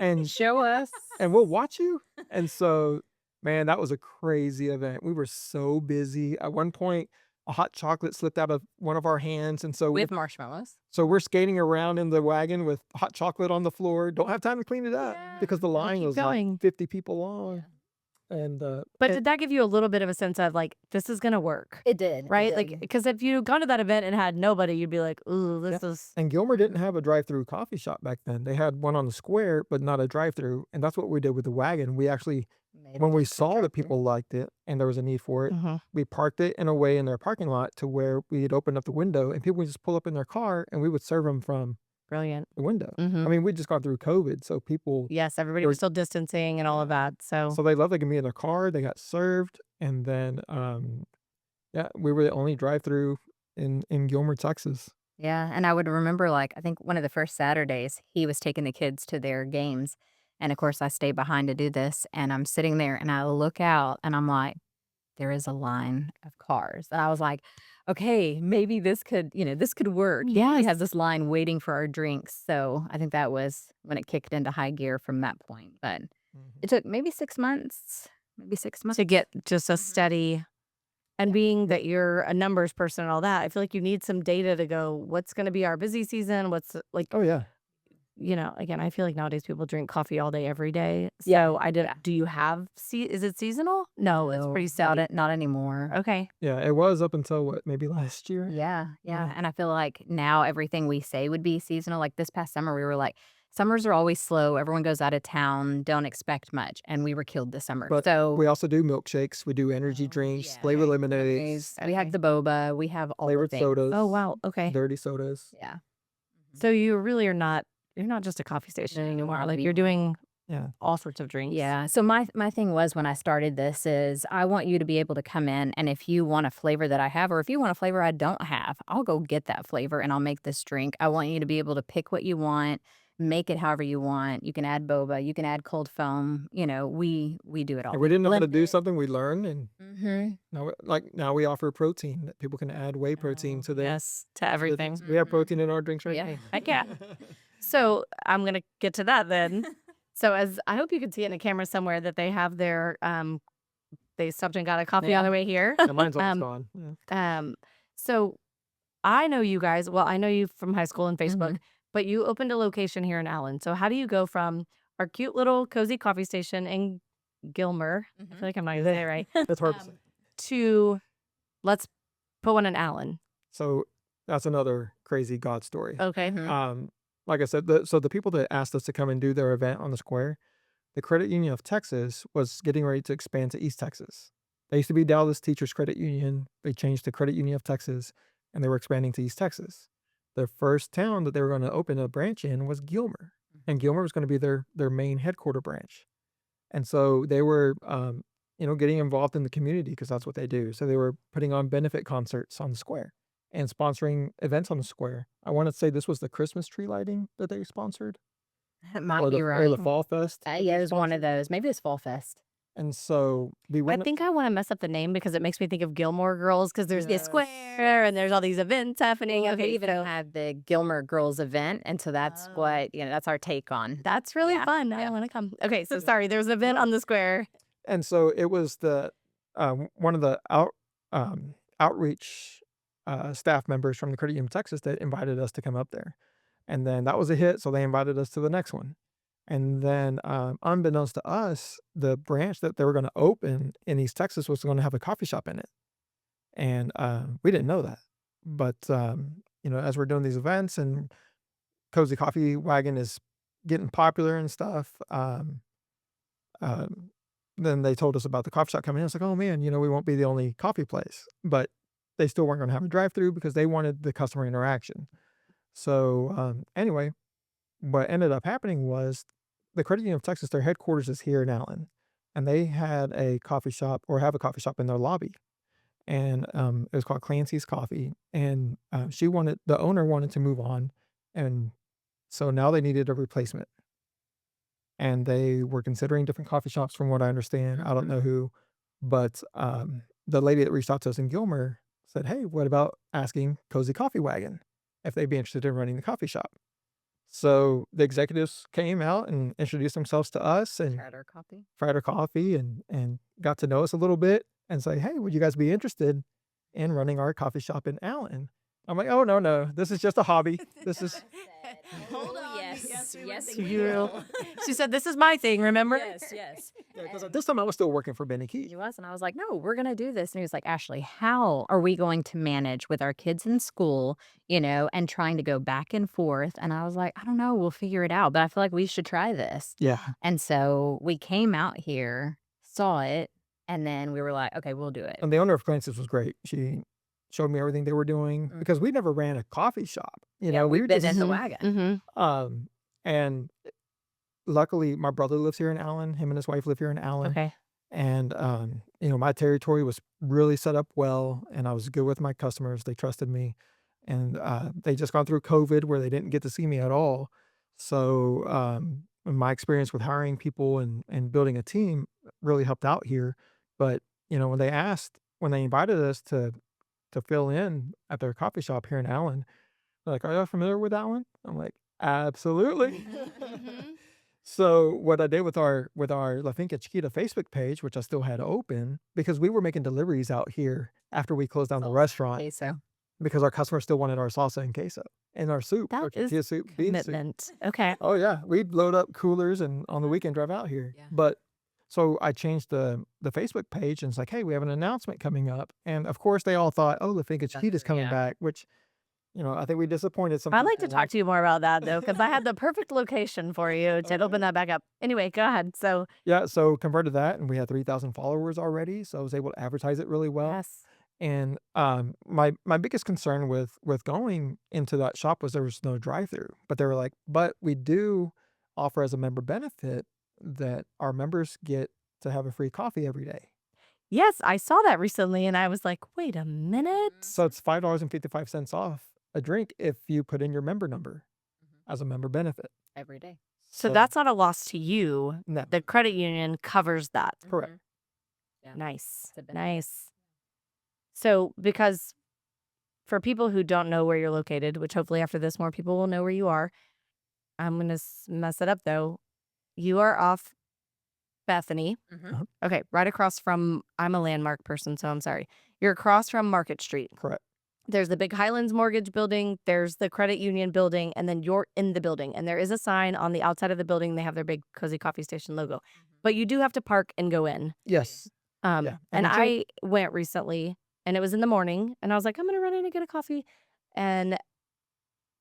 and Show us. and we'll watch you? And so, man, that was a crazy event. We were so busy. At one point, a hot chocolate slipped out of one of our hands, and so With marshmallows. we're skating around in the wagon with hot chocolate on the floor. Don't have time to clean it up because the line keep was going. like 50 people long. And But did that give you a little bit of a sense of like, this is gonna work? It did. Right? Like, because if you'd gone to that event and had nobody, you'd be like, ooh, this is. And Gilmer didn't have a drive-through coffee shop back then. They had one on the square, but not a drive-through. And that's what we did with the wagon. We actually, when we saw that people liked it and there was a need for it, Mhm. we parked it in a way in their parking lot to where we'd open up the window and people would just pull up in their car and we would serve them from Brilliant. the window. Mhm. I mean, we'd just gone through COVID, so people, Yes, everybody There was was- still distancing and all of that. So so they loved they could be in their car. They got served, and then yeah, we were the only drive-through in Gilmer, Texas. Yeah, and I would remember, like, I think one of the first Saturdays, he was taking the kids to their games, and of course, I stayed behind to do this, and I'm sitting there, and I look out, and I'm like, there is a line of cars, and I was like, okay, maybe this could, this could work. We yes. have this line waiting for our drinks, so I think that was when it kicked into high gear from that point, but it took maybe 6 months, to get just a Mhm. steady And being that you're a numbers person and all that, I feel like you need some data to go, what's going to be our busy season? What's like, Oh yeah. again, I feel like nowadays people drink coffee all day, every day. Yeah, So yeah. do you have, is it seasonal? No, it's No, pretty steady. not anymore. Okay. Yeah, it was up until what, maybe last year? Yeah, yeah, and I feel like now everything we say would be seasonal. Like this past summer, we were like, summers are always slow. Everyone goes out of town. Don't expect much, and we were killed this summer. But So we also do milkshakes. We do energy drinks, yeah, flavor Okay. lemonades, we have the boba. We have all the flavored things. sodas, Oh, wow. Okay. dirty sodas. Yeah. So you really are not, you're not just a coffee station No, anymore. not Like you're anymore. doing Yeah. all sorts of drinks. Yeah. So my thing was when I started this is I want you to be able to come in and if you want a flavor that I have or if you want a flavor I don't have, I'll go get that flavor and I'll make this drink. I want you to be able to pick what you want, make it however you want. You can add boba, you can add cold foam. We do it all. And we didn't know how to Blend do it. something. We learned, and Mm-hmm. now we offer protein that people can add whey protein to their. Yes, to everything. We have protein in our drinks right Yeah. now. Heck yeah. So I'm gonna get to that then. So as I hope you can see it in a camera somewhere that they have their they stopped and got a coffee on Yeah. the way here. Yeah, mine's almost Um, gone. Yeah. So I know you guys. Well, I know you from high school and Facebook, Mhm. but you opened a location here in Allen. So how do you go from our cute little cozy coffee station in Gilmer? I feel like I'm not gonna say it right. It's hard to say. To let's put one in Allen. So that's another crazy God story. Okay. Mhm. Like I said, the people that asked us to come and do their event on the square, the Credit Union of Texas was getting ready to expand to East Texas. They used to be Dallas Teachers Credit Union. They changed to Credit Union of Texas, and they were expanding to East Texas. The first town that they were going to open a branch in was Gilmer, and Gilmer was going to be their main headquarter branch. And so they were, getting involved in the community because that's what they do. So they were putting on benefit concerts on the square and sponsoring events on the square. I want to say this was the Christmas tree lighting that they sponsored, That might or be the right. Fall Fest. that Yeah, they it was one of sponsored. those. Maybe it's Fall Fest. And so we I went. think I want to mess up the name because it makes me think of Gilmore Girls because there's the Yes. square and there's all these events happening. Well, Okay, they even so had the Gilmer Girls event, and so that's what that's our take on. that's really Yeah, fun. I yeah. want to come. Okay, so sorry, there was an event on the square. And so it was one of the outreach staff members from the Credit Union of Texas that invited us to come up there. And then that was a hit, so they invited us to the next one. And then, unbeknownst to us, the branch that they were going to open in East Texas was going to have a coffee shop in it. And we didn't know that. But, as we're doing these events and Cozy Coffee Wagon is getting popular and stuff, then they told us about the coffee shop coming in. It's like, oh man, we won't be the only coffee place. But they still weren't going to have a drive through because they wanted the customer interaction. So, anyway, what ended up happening was the Credit Union of Texas, their headquarters is here in Allen, and they had a coffee shop or have a coffee shop in their lobby. And it was called Clancy's Coffee. And the owner wanted to move on. And so now they needed a replacement. And they were considering different coffee shops from what I understand. I don't know who, but the lady that reached out to us in Gilmer said, hey, what about asking Cozy Coffee Wagon if they'd be interested in running the coffee shop? So the executives came out and introduced themselves to us and Tried our coffee. tried our coffee and got to know us a little bit and say, hey, would you guys be interested in running our coffee shop in Allen? I'm like, oh, no, this is just a hobby. This is, Hold on. Yes, You. She said, "This is my thing." Remember? yes. because at this time I was still working for Benny Key. He was, and I was like, no, we're going to do this. And he was like, Ashley, how are we going to manage with our kids in school, and trying to go back and forth? And I was like, I don't know, we'll figure it out, but I feel like we should try this. Yeah. And so we came out here, saw it, and then we were like, okay, we'll do it. And the owner of Clancy's was great. She showed me everything they were doing because we never ran a coffee shop. We we've were been just, in the wagon. Mm-hmm. And luckily my brother lives here in Allen. Him and his wife live here in Allen. Okay. And, my territory was really set up well, and I was good with my customers. They trusted me. And they just gone through COVID where they didn't get to see me at all. So my experience with hiring people and building a team really helped out here. But, when they invited us to fill in at their coffee shop here in Allen, they're like, are y'all familiar with Allen? I'm like, absolutely. So what I did with our La Finca Chiquita Facebook page, which I still had open, because we were making deliveries out here after we closed down the restaurant, Queso. because our customers still wanted our salsa and queso and our soup, That our is tortilla soup, bean soup. commitment. Okay. Oh yeah, we'd load up coolers and on the weekend drive out here. Yeah. But so I changed the Facebook page and it's like, hey, we have an announcement coming up, and of course they all thought, oh, La Finca Chiquita's coming Yeah. back, which I think we disappointed some I'd like to people. talk to you more about that though, because I had the perfect location for you to open that back up. Anyway, go ahead. So Yeah, so converted that, and we had 3,000 followers already, so I was able to advertise it really well. yes. And my biggest concern with going into that shop was there was no drive-through, but they were like, but we do offer as a member benefit that our members get to have a free coffee every day. Yes, I saw that recently and I was like, wait a minute. So it's $5.55 off a drink if you put in your member number Mhm. as a member benefit. Every day. So that's not a loss to you. no, The credit union covers that. correct. Mhm. Yeah. Nice. It's a benefit. Nice. So, because for people who don't know where you're located, which hopefully after this more people will know where you are, I'm going to mess it up though. You are off Bethany. Mhm. Okay, right across from, I'm a landmark person, so I'm sorry. You're across from Market Street. Correct. There's the big Highlands Mortgage building, there's the credit union building, and then you're in the building. And there is a sign on the outside of the building. They have their big Cozy Coffee Station logo. But you do have to park and go in. Yes. Yeah. And And until- I went recently and it was in the morning and I was like, I'm going to run in and get a coffee. And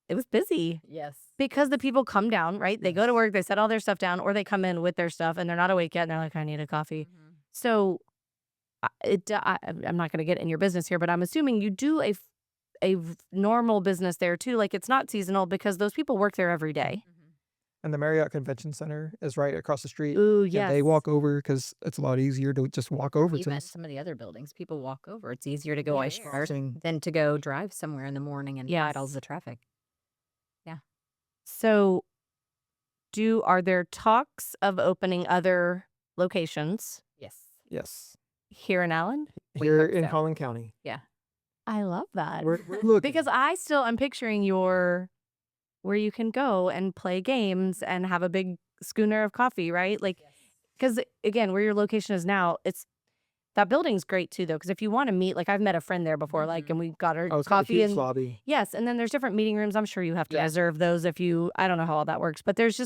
it was busy Yes. because the people come down, right? They go to Yes. work, they set all their stuff down, or they come in with their stuff and they're not awake yet. And they're like, I need a coffee. Mhm. So I'm not going to get in your business here, but I'm assuming you do normal business there too. Like it's not seasonal because those people work there every day. Mhm. And the Marriott Convention Center is right across the street. Ooh, And yes. they walk over because it's a lot easier to just walk over to Even them. some of the other buildings, people walk over. It's easier to go Yes. ice than to go drive somewhere in the morning and fight all Yes. the traffic. So are there talks of opening other locations Yes. Yes. here in Allen? We Here hope in so. Collin County. I love that. We're looking. Because I'm picturing where you can go and play games and have a big schooner of coffee, right? Like, because again, where your location is now, that building's great too, though. Because if you want to meet, like I've met a friend there before, like, Mhm. and we got our Oh, it's got a coffee huge and lobby. yes, and then there's different meeting rooms. I'm sure you have to Yeah. reserve those if I don't know how all that works, but there's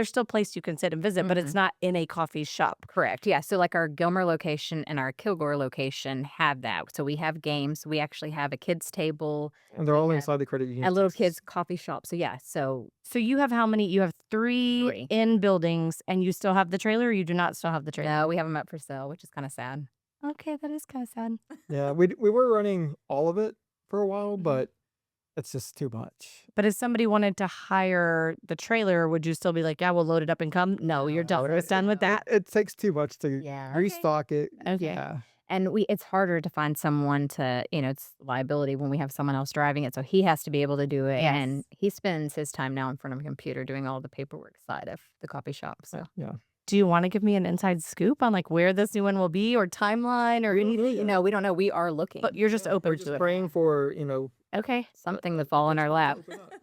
still a place you can sit and visit, but it's not in a coffee shop. Correct. Yeah. So like our Gilmer location and our Kilgore location have that. So we have games. We actually have a kids table, And they're all have inside the credit union. a little Texas. kids coffee shop. So yeah. So So you have how many? You have three Three. in buildings, and you still have the trailer, or you do not still have the trailer? no, we have them up for sale, which is kind of sad. Okay, that is kind of sad. Yeah, we were running all of it for a while, Mhm. but it's just too much. But if somebody wanted to hire the trailer, would you still be like, yeah, we'll load it up and come? No, you're done. It's done with that. It takes too much to Yeah. restock it. Okay. Yeah. And it's harder to find someone to, it's liability when we have someone else driving it. So he has to be able to do it. Yes. And he spends his time now in front of a computer doing all the paperwork side of the coffee shop. So Yeah. Do you want to give me an inside scoop on like where this new one will be or timeline or anything? we don't know. We are looking. But you're just open We're to just it. praying for, Okay. Something to fall in our lap.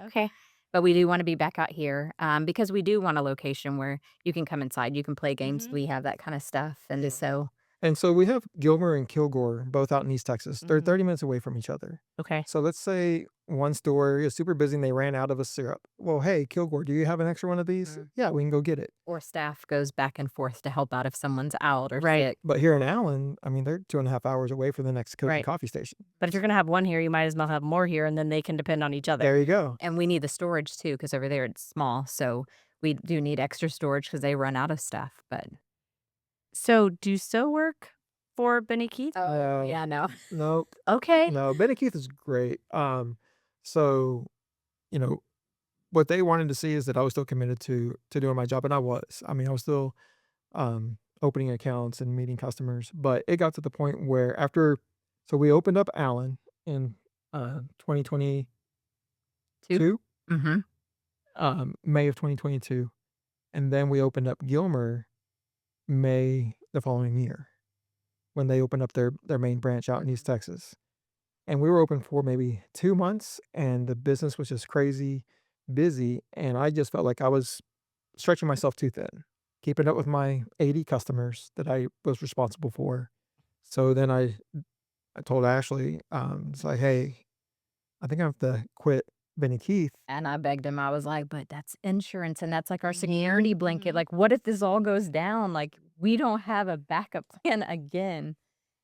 Okay. But we do want to be back out here because we do want a location where you can come inside, you can play games. Mhm. We have that kind of stuff. And so, And so we have Gilmer and Kilgore both out in East Texas. They're Mhm. 30 minutes away from each other. Okay. So let's say one store is super busy and they ran out of a syrup. Well, hey, Kilgore, do you have an extra one of these? Mhm. Yeah, we can go get it. or staff goes back and forth to help out if someone's out or Right. sick. But here in Allen, I mean, they're 2.5 hours away from the next Right. coffee station. But if you're going to have one here, you might as well have more here and then they can depend on each other. There you go. And we need the storage too because over there it's small. So we do need extra storage because they run out of stuff. But So do you still work for Benny Keith? Oh, yeah, no. Nope. Okay. No, Benny Keith is great. So, what they wanted to see is that I was still committed to doing my job, and I was. I mean, I was still opening accounts and meeting customers, but it got to the point where so we opened up Allen in 2022, Mm-hmm. May of 2022, and then we opened up Gilmer May the following year when they opened up their main branch out in East Texas. And we were open for maybe 2 months, and the business was just crazy busy. And I just felt like I was stretching myself too thin, keeping up with my 80 customers that I was responsible for. So then I told Ashley, it's like, hey, I think I have to quit Benny Keith. And I begged him. I was like, "But that's insurance, and that's like our Mhm, security blanket. mhm. Like, what if this all goes down? Like, we don't have a backup plan again."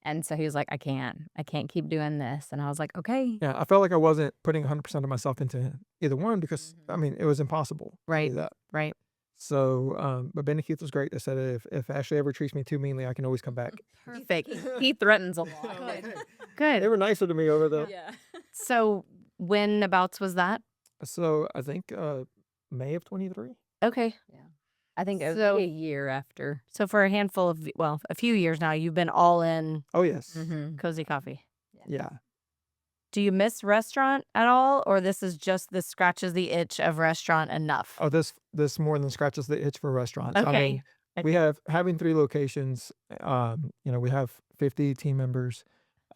And so he was like, "I can't. I can't keep doing this." And I was like, "Okay." Yeah, I felt like I wasn't putting 100% of myself into either one because, I Mhm. mean, it was impossible to Right, do that. right. So, but Benny Keith was great. They said if Ashley ever treats me too meanly, I can always come back. Perfect. He threatens a I'm lot. like, "Hey." Good. They were nicer to me over the. Yeah. So whenabouts was that? So I think May of 23. Okay. Yeah. I think it was So maybe a year after. so for a handful of well, a few years now, you've been all in Oh yes, Mhm. Cozy Coffee. yeah. Do you miss restaurant at all, or this scratches the itch of restaurant enough? Oh, this more than scratches the itch for restaurants. I Okay. mean, we Okay. have having 3 locations. We have 50 team members.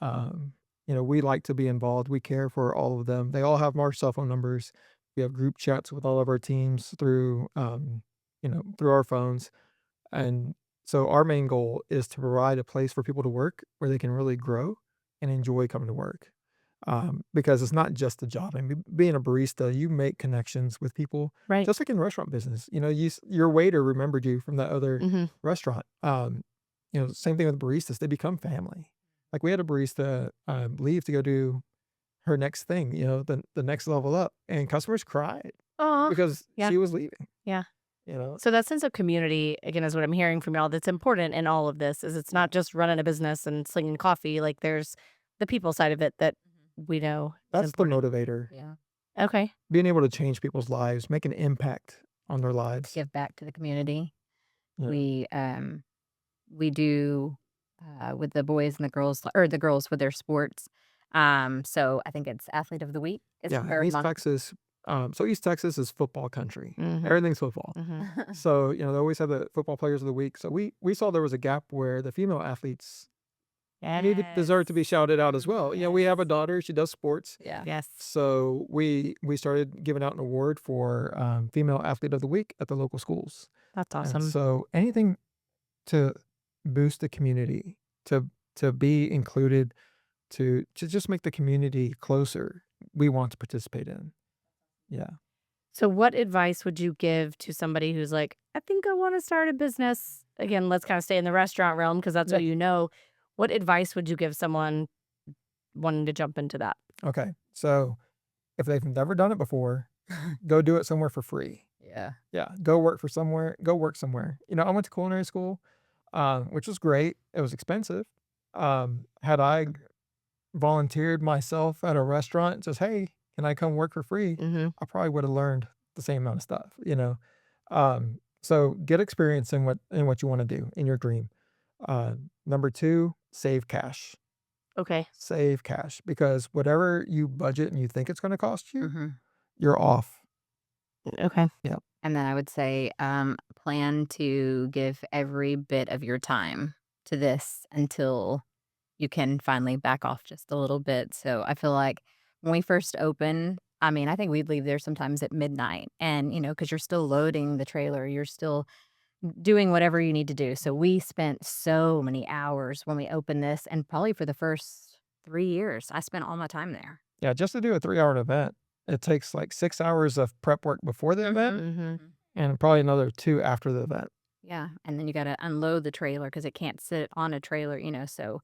Um, we like to be involved. We care for all of them. They all have our cell phone numbers. We have group chats with all of our teams through, through our phones. And so our main goal is to provide a place for people to work where they can really grow and enjoy coming to work. Because it's not just a job. I mean, being a barista, you make connections with people, Right. just like in the restaurant business. Your waiter remembered you from that other Mhm. restaurant. Same thing with baristas; they become family. Like we had a barista leave to go do her next thing, the next level up, and customers cried Aw. because Yeah. she was leaving. Yeah. You know, So that sense of community, again, is what I'm hearing from y'all that's important in all of this, is it's not just running a business and slinging coffee, like, there's the people side of it that Mhm. we know is that's the important. motivator. Yeah. Okay. Being able to change people's lives, make an impact on their To lives. give back to the community. Yeah. We do with the boys and the girls, or the girls with their sports. So I think it's athlete of the week is Yeah, in or East mon- Texas, so East Texas is football country. Mhm. Everything's football. Mhm. So, they always have the football players of the week. So we saw there was a gap where the female athletes deserve to be Yes. shouted out as well. We have a Yes. daughter, she does sports. Yeah. Yes. So we started giving out an award for female athlete of the week at the local schools. That's And awesome. so anything to boost the community, to be included, to just make the community closer, we want to participate in. Yeah. So what advice would you give to somebody who's like, "I think I wanna start a business?" Again, let's kinda stay in the restaurant realm because that's Yeah. what you know. What advice would you give someone wanting to jump into that? Okay. So if they've never done it before, go do it somewhere for free. Yeah. Yeah. Go work somewhere. I went to culinary school, which was great. It was expensive. Had I volunteered myself at a restaurant, just, hey, can I come work for free? Mhm. I probably would have learned the same amount of stuff. So get experience in what you want to do in your dream. Number two, save cash. Okay. Save cash because whatever you budget and you think it's going to cost you, Mhm. you're off. Okay. Yeah. And then I would say, plan to give every bit of your time to this until you can finally back off just a little bit. So I feel like when we first opened, I mean, I think we'd leave there sometimes at midnight and, because you're still loading the trailer, you're still doing whatever you need to do. So we spent so many hours when we opened this, and probably for the first 3 years, I spent all my time there. Yeah. Just to do a 3-hour event, it takes like 6 hours of prep work before the event Mhm. Mhm. and probably another 2 after the event. Yeah, and then you gotta unload the trailer because it can't sit on a trailer, so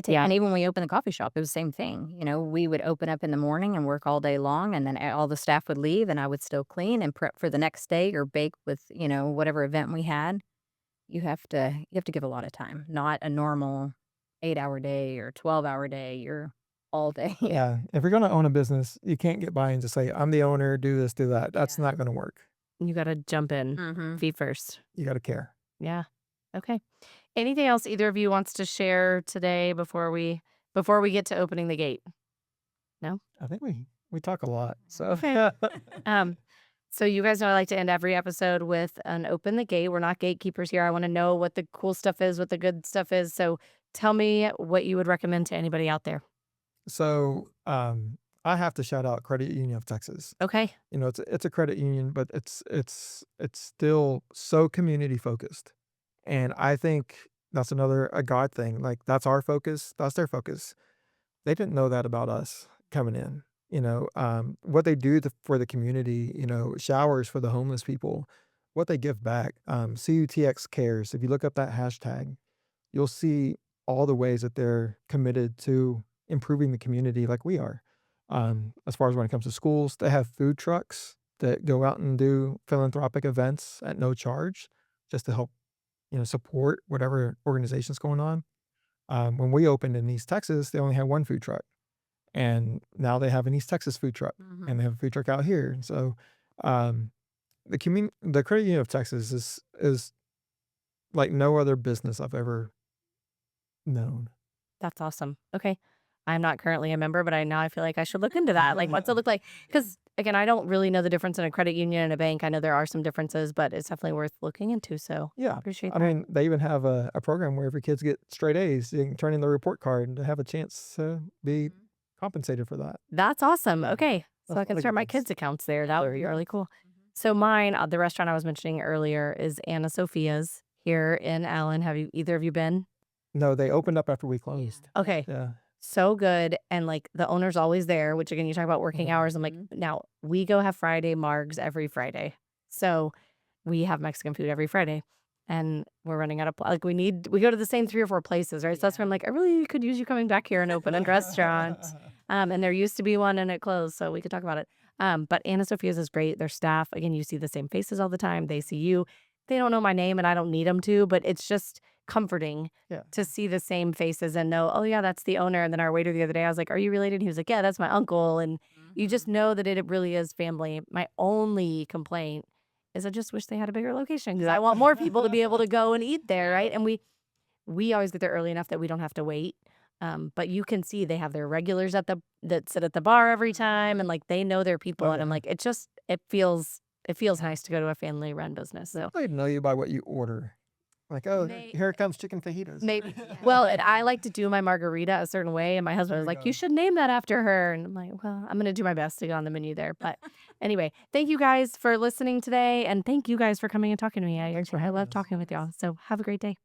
Yeah. and even when we opened the coffee shop, it was the same thing, we would open up in the morning and work all day long, and then all the staff would leave, and I would still clean and prep for the next day or bake with, whatever event we had. You have to give a lot of time, not a normal 8-hour day or 12-hour day, you're all day. Yeah. If you're going to own a business, you can't get by and just say, I'm the owner, do this, do that. That's Yeah. not going to work. You gotta jump in Mhm. feet first. You got to care. Yeah. Okay. Anything else either of you wants to share today before we get to opening the gate? No? I think we talk a lot. So Okay. Um, so you guys know I like to end every episode with an open the gate. We're not gatekeepers here. I want to know what the cool stuff is, what the good stuff is. So tell me what you would recommend to anybody out there. so I have to shout out Credit Union of Texas. Okay. You know, it's a credit union, but it's still so community focused. And I think that's a God thing. Like that's our focus, that's their focus. They didn't know that about us coming in. You know, what they do for the community, you know, showers for the homeless people, what they give back. CUTX cares. If you look up that hashtag, you'll see all the ways that they're committed to improving the community like we are. As far as when it comes to schools, they have food trucks that go out and do philanthropic events at no charge just to help, you know, support whatever organization's going on. When we opened in East Texas, they only had one food truck. And now they have an East Texas food truck and they have a food truck out here. And so um, the Credit Union of Texas is like no other business I've ever known. That's awesome. Okay. I'm not currently a member, but now I feel like I should look into that. Like, what's it look like? Because again, I don't really know the difference in a credit union and a bank. I know there are some differences, but it's definitely worth looking into. So Yeah. appreciate I that. mean, they even have a program where if your kids get straight A's, you can turn in the report card and to have a chance to be compensated for that. That's awesome. Yeah. Okay. So That's I can really start good my things. kids' accounts there. That would be really cool. Mhm. So mine, the restaurant I was mentioning earlier is Anna Sophia's here in Allen. Have either of you been? No, they opened up after we closed. Okay. Yeah. So good. And like the owner's always there, which again, you talk about working hours. I'm like, Mhm. now we go have Friday margs every Friday. So we have Mexican food every Friday. And we're running out of like we go to the same 3 or 4 places, right? So that's where I'm like, I really could use you coming back here and open a restaurant. And there used to be one and it closed, so we could talk about it. But Anna Sophia's is great. Their staff, again, you see the same faces all the time. They see you. They don't know my name and I don't need them to, but it's just comforting Yeah. to see the same faces and know, oh yeah, that's the owner. And then our waiter the other day, I was like, are you related? He was like, yeah, that's my uncle. And you just Mhm. know that it really is family. My only complaint is I just wish they had a bigger location because I want more people to be able to go and eat there, right? And we always get there early enough that we don't have to wait. But you can see they have their regulars that sit at the bar every time, and like they know their people. Oh, And I'm yeah. like, it feels nice to go to a family run business. So They know you by what you order. Like, oh, May- here comes chicken fajitas. maybe, well, and I like to do my margarita a certain way, and my husband There was you like, go. you should name that after her. And I'm like, well, I'm gonna do my best to get on the menu there. But anyway, thank you guys for listening today, and thank you guys for coming and talking to me. Thanks for I having love us. talking with y'all. So have a great day.